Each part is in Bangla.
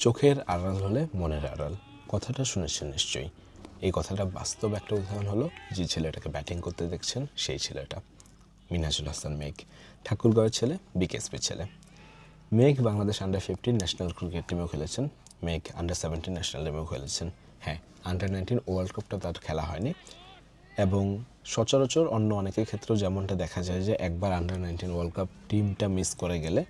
চোখের আড়াল হলে মনের আড়াল কথাটা শুনেছেন নিশ্চয়ই। এই কথাটা বাস্তব একটা উদাহরণ হলো যে ছেলেটাকে ব্যাটিং করতে দেখছেন সেই ছেলেটা মিনহাজুল হাসান মেঘ, ঠাকুরগাঁওয়ের ছেলে, বিকেএসপির ছেলে। মেঘ বাংলাদেশ আন্ডার-15 ন্যাশনাল ক্রিকেট টিমেও খেলেছেন, মেঘ আন্ডার-17 ন্যাশনাল টিমেও খেলেছেন। হ্যাঁ, আন্ডার-19 ওয়ার্ল্ড কাপটা তার খেলা হয়নি এবং সচরাচর অন্য অনেকের ক্ষেত্রেও যেমনটা দেখা যায় যে একবার আন্ডার-19 ওয়ার্ল্ড কাপ টিমটা মিস করে গেলে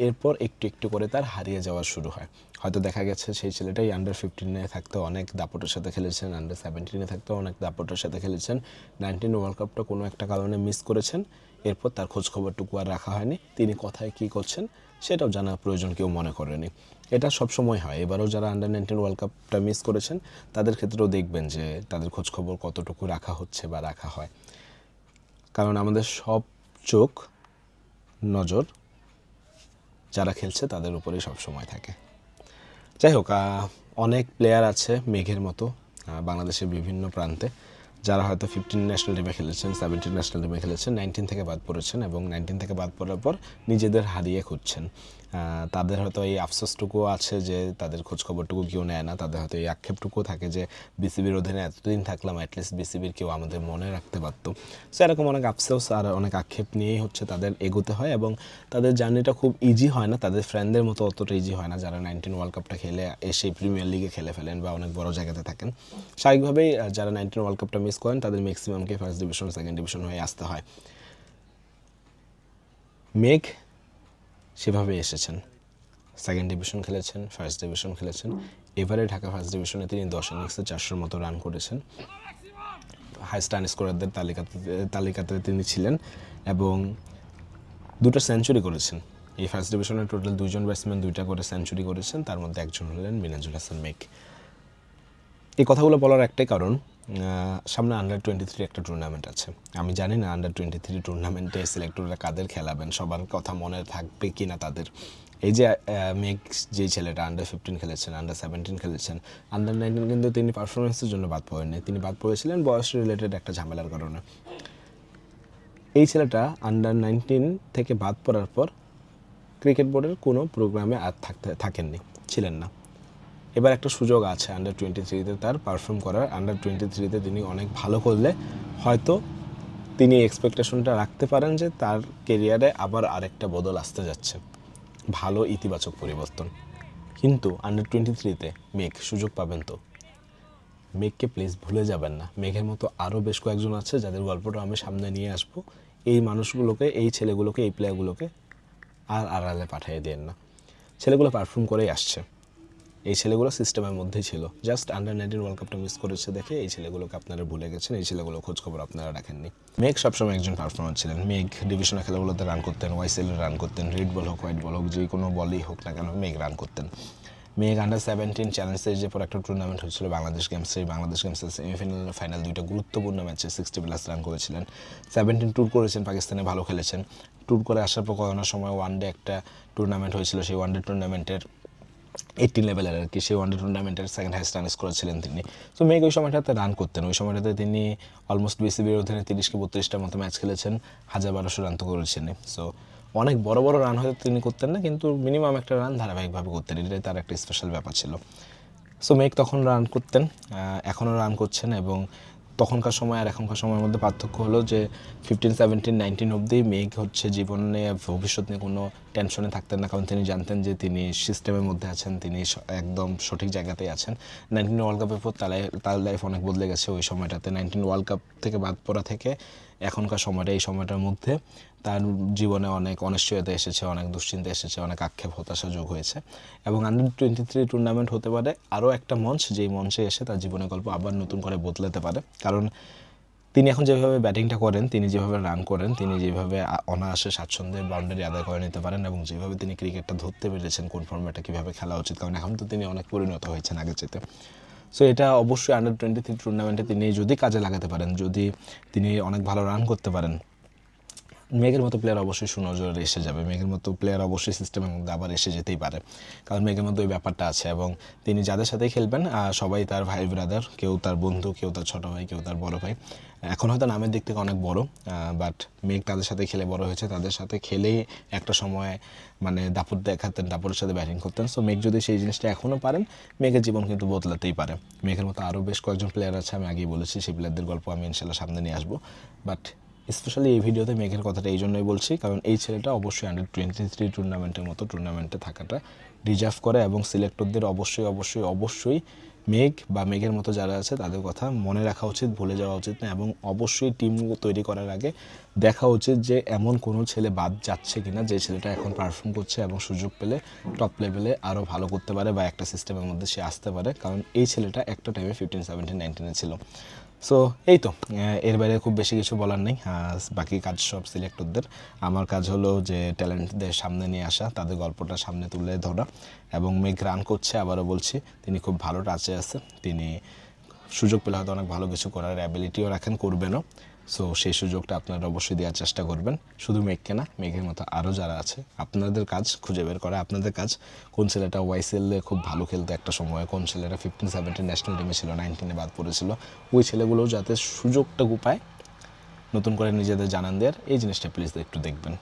এরপর একটু একটু করে তার হারিয়ে যাওয়া শুরু হয়। হয়তো দেখা গেছে সেই ছেলেটাই আন্ডার-15 থাকতে অনেক দাপটের সাথে খেলেছেন, আন্ডার-17 থাকতেও অনেক দাপটের সাথে খেলেছেন, 19 ওয়ার্ল্ড কাপটা কোনো একটা কারণে মিস করেছেন, এরপর তার খোঁজখবরটুকু আর রাখা হয়নি, তিনি কোথায় কী করছেন সেটাও জানা প্রয়োজন কেউ মনে করেনি। এটা সবসময় হয়। এবারও যারা আন্ডার-19 ওয়ার্ল্ড কাপটা মিস করেছেন তাদের ক্ষেত্রেও দেখবেন যে তাদের খোঁজখবর কতটুকু রাখা হচ্ছে বা রাখা হয়, কারণ আমাদের সব চোখ নজর যারা খেলছে তাদের উপরেই সবসময় থাকে। যাই হোক, অনেক প্লেয়ার আছে মেঘের মতো বাংলাদেশের বিভিন্ন প্রান্তে যারা হয়তো 15 ন্যাশনাল টিমে খেলেছেন, 17 ন্যাশনাল টিমে খেলেছেন, 19 থেকে বাদ পড়েছেন এবং 19 থেকে বাদ পড়ার পর নিজেদের হারিয়ে খুঁজছেন। তাদের হয়তো এই আফসোসটুকুও আছে যে তাদের খোঁজখবরটুকু কেউ নেয় না, তাদের হয়তো এই আক্ষেপটুকুও থাকে যে বিসিবির অধীনে এতদিন থাকলাম, অ্যাটলিস্ট বিসিবির কেউ আমাদের মনে রাখতে পারতো। সো এরকম অনেক আফসোস আর অনেক আক্ষেপ নিয়েই হচ্ছে তাদের এগোতে হয় এবং তাদের জার্নিটা খুব ইজি হয় না, তাদের ফ্রেন্ডদের মতো অতটা ইজি হয় না যারা 19 ওয়ার্ল্ড কাপটা খেলে এসে প্রিমিয়ার লিগে খেলে ফেলেন বা অনেক বড় জায়গাতে থাকেন। স্বাভাবিকভাবেই যারা 19 ওয়ার্ল্ড কাপটা মিস করেন তাদের ম্যাক্সিমামকে ফার্স্ট ডিভিশন, সেকেন্ড ডিভিশন হয়ে আসতে হয়। মেঘ সেভাবে এসেছেন, সেকেন্ড ডিভিশন খেলেছেন, ফার্স্ট ডিভিশন খেলেছেন। এবারে ঢাকা ফার্স্ট ডিভিশনে তিনি 10 ইনিংসে 400 মতো রান করেছেন, হাইস্ট রান স্কোরারদের তালিকাতে তিনি ছিলেন এবং 2টা সেঞ্চুরি করেছেন। এই ফার্স্ট ডিভিশনের টোটাল 2জন ব্যাটসম্যান 2টা করে সেঞ্চুরি করেছেন, তার মধ্যে একজন হলেন মিনহাজুল হাসান মেঘ। এই কথাগুলো বলার একটাই কারণ, সামনে আন্ডার-23 একটা টুর্নামেন্ট আছে। আমি জানি না আন্ডার-23 টুর্নামেন্টে সিলেক্টররা কাদের খেলাবেন, সবার কথা মনে থাকবে কি না তাদের। এই যে মেঘ যেই ছেলেটা আন্ডার-15 খেলেছেন, আন্ডার-17 খেলেছেন, আন্ডার-19 কিন্তু তিনি পারফরমেন্সের জন্য বাদ পড়েননি, তিনি বাদ পড়েছিলেন বয়স রিলেটেড একটা ঝামেলার কারণে। এই ছেলেটা আন্ডার-19 থেকে বাদ পড়ার পর ক্রিকেট বোর্ডের কোনো প্রোগ্রামে আর থাকেননি, ছিলেন না। এবার একটা সুযোগ আছে আন্ডার-23-তে তার পারফর্ম করার। আন্ডার-23-তে তিনি অনেক ভালো করলে হয়তো তিনি এক্সপেকটেশনটা রাখতে পারেন যে তার কেরিয়ারে আবার আরেকটা বদল আসতে যাচ্ছে, ভালো ইতিবাচক পরিবর্তন। কিন্তু আন্ডার-23-তে মেঘ সুযোগ পাবেন তো? মেঘকে প্লিজ ভুলে যাবেন না। মেঘের মতো আরও বেশ কয়েকজন আছে যাদের গল্পটা আমি সামনে নিয়ে আসবো। এই মানুষগুলোকে, এই ছেলেগুলোকে, এই প্লেয়ারগুলোকে আর আড়ালে পাঠিয়ে দেন না। ছেলেগুলো পারফর্ম করেই আসছে, এই ছেলেগুলো সিস্টেমের মধ্যেই ছিল, জাস্ট আন্ডার-19 ওয়ার্ল্ড কাপটা মিস করেছে দেখে এই ছেলেগুলোকে আপনারা ভুলে গেছেন, এই ছেলেগুলো খোঁজখবর আপনারা রাখেননি। মেঘ সবসময় একজন পারফর্মার ছিলেন। মেঘ ডিভিশনাল খেলাগুলোতে রান করতেন, ওয়াইসিএলে রান করতেন, রেড বল হোক, হোয়াইট বল হোক, যে কোনো বলই হোক না কেন মেঘ রান করতেন। মেঘ আন্ডার-17 চ্যালেঞ্জ সিরিজের পর একটা টুর্নামেন্ট হচ্ছিল বাংলাদেশ গেমস, সেই বাংলাদেশ গেমসের সেমিফাইনাল, ফাইনাল, 2টা গুরুত্বপূর্ণ ম্যাচে 60+ রান করেছিলেন। 17 ট্যুর করেছেন, পাকিস্তানে ভালো খেলেছেন। ট্যুর করে আসার পর করোনার সময় ওয়ানডে একটা টুর্নামেন্ট হয়েছিল, সেই ওয়ানডে টুর্নামেন্টের 18 লেভেলের আর কি, সেই ওয়ানডে টুর্নামেন্টের সেকেন্ড হাইস্ট রান স্কোর ছিলেন তিনি। সো মেঘ ওই সময়টাতে রান করতেন, ওই সময়টাতে তিনি অলমোস্ট বিসিবির অধীনে 30-32টার মতো ম্যাচ খেলেছেন, 1200 রান তো করেছেন। সো অনেক বড় বড় রান হয়তো তিনি করতেন না, কিন্তু মিনিমাম একটা রান ধারাবাহিকভাবে করতেন, এটাই তার একটা স্পেশাল ব্যাপার ছিল। সো মেঘ তখন রান করতেন, এখনও রান করছেন এবং তখনকার সময় আর এখনকার সময়ের মধ্যে পার্থক্য হলো যে 15, 17, 19 অবধি মেঘ হচ্ছে জীবনে ভবিষ্যৎ নিয়ে কোনো টেনশনে থাকতেন না, কারণ তিনি জানতেন যে তিনি সিস্টেমের মধ্যে আছেন, তিনি একদম সঠিক জায়গাতেই আছেন। 19 ওয়ার্ল্ড কাপের পর তার লাইফ অনেক বদলে গেছে। ওই সময়টাতে 19 ওয়ার্ল্ড কাপ থেকে বাদ পড়া থেকে এখনকার সময়টা, এই সময়টার মধ্যে তার জীবনে অনেক অনিশ্চয়তা এসেছে, অনেক দুশ্চিন্তা এসেছে, অনেক আক্ষেপ, হতাশা যোগ হয়েছে এবং আন্ডার-23 টুর্নামেন্ট হতে পারে আরও একটা মঞ্চ, যেই মঞ্চে এসে তার জীবনের গল্প আবার নতুন করে বদলাতে পারে। কারণ তিনি এখন যেভাবে ব্যাটিংটা করেন, তিনি যেভাবে রান করেন, তিনি যেভাবে অনায়াসে স্বাচ্ছন্দ্যে বাউন্ডারি আদায় করে নিতে পারেন এবং যেভাবে তিনি ক্রিকেটটা ধরতে পেরেছেন, কোন ফর্ম্যাটে কীভাবে খেলা উচিত, কারণ এখন তো তিনি অনেক পরিণত হয়েছেন আগের চেয়ে। সো এটা অবশ্যই আন্ডার-23 টুর্নামেন্টে তিনি যদি কাজে লাগাতে পারেন, যদি তিনি অনেক ভালো রান করতে পারেন, মেঘের মতো প্লেয়ার অবশ্যই সুনজরে এসে যাবে, মেঘের মতো প্লেয়ার অবশ্যই সিস্টেমের মধ্যে আবার এসে যেতেই পারে, কারণ মেঘের মধ্যে ওই ব্যাপারটা আছে। এবং তিনি যাদের সাথেই খেলবেন সবাই তার ভাই ব্রাদার, কেউ তার বন্ধু, কেউ তার ছোটো ভাই, কেউ তার বড় ভাই। এখন হয়তো নামের দিক থেকে অনেক বড়, বাট মেঘ তাদের সাথে খেলে বড় হয়েছে, তাদের সাথে খেলেই একটা সময় মানে দাপট দেখাতেন, দাপটের সাথে ব্যাটিং করতেন। সো মেঘ যদি সেই জিনিসটা এখনও পারেন, মেঘের জীবন কিন্তু বদলাতেই পারে। মেঘের মতো আরও বেশ কয়েকজন প্লেয়ার আছে, আমি আগেই বলেছি, সেই প্লেয়ারদের গল্প আমি ইনশাল্লাহ সামনে নিয়ে আসবো। বাট স্পেশালি এই ভিডিওতে মেঘের কথাটা এই জন্যই বলছি, কারণ এই ছেলেটা অবশ্যই আন্ডার-23 টুর্নামেন্টের মতো টুর্নামেন্টে থাকাটা ডিজার্ভ করে, এবং সিলেক্টরদের অবশ্যই অবশ্যই অবশ্যই মেঘ বা মেঘের মতো যারা আছে তাদের কথা মনে রাখা উচিত, ভুলে যাওয়া উচিত না। এবং অবশ্যই টিম তৈরি করার আগে দেখা উচিত যে এমন কোনো ছেলে বাদ যাচ্ছে কিনা যে ছেলেটা এখন পারফর্ম করছে এবং সুযোগ পেলে টপ লেভেলে আরও ভালো করতে পারে বা একটা সিস্টেমের মধ্যে সে আসতে পারে, কারণ এই ছেলেটা একটা টাইমে 15, 17, 19 ছিল। সো এই তো, এর বাইরে খুব বেশি কিছু বলার নেই। বাকি কাজ সব সিলেক্টরদের, আমার কাজ হলো যে ট্যালেন্টদের সামনে নিয়ে আসা, তাদের গল্পটা সামনে তুলে ধরা। এবং মেঘ রান করছে, আবারও বলছি, তিনি খুব ভালো টাচে আছে, তিনি সুযোগ পেলে হয়তো অনেক ভালো কিছু করার অ্যাবিলিটিও রাখেন, করবেনও। সো সেই সুযোগটা আপনারা অবশ্যই দেওয়ার চেষ্টা করবেন, শুধু মেঘকে না, মেঘের মতো আরও যারা আছে। আপনাদের কাজ খুঁজে বের করা, আপনাদের কাজ কোন ছেলেটা ওয়াইসিএলে খুব ভালো খেলতো একটা সময়, কোন ছেলেটা 15, 17 ন্যাশনাল টিমে ছিল, 19-এ বাদ পড়েছিল, ওই ছেলেগুলোও যাতে সুযোগটা পায় নতুন করে নিজেদের জানান দেওয়ার, এই জিনিসটা প্লিজ একটু দেখবেন।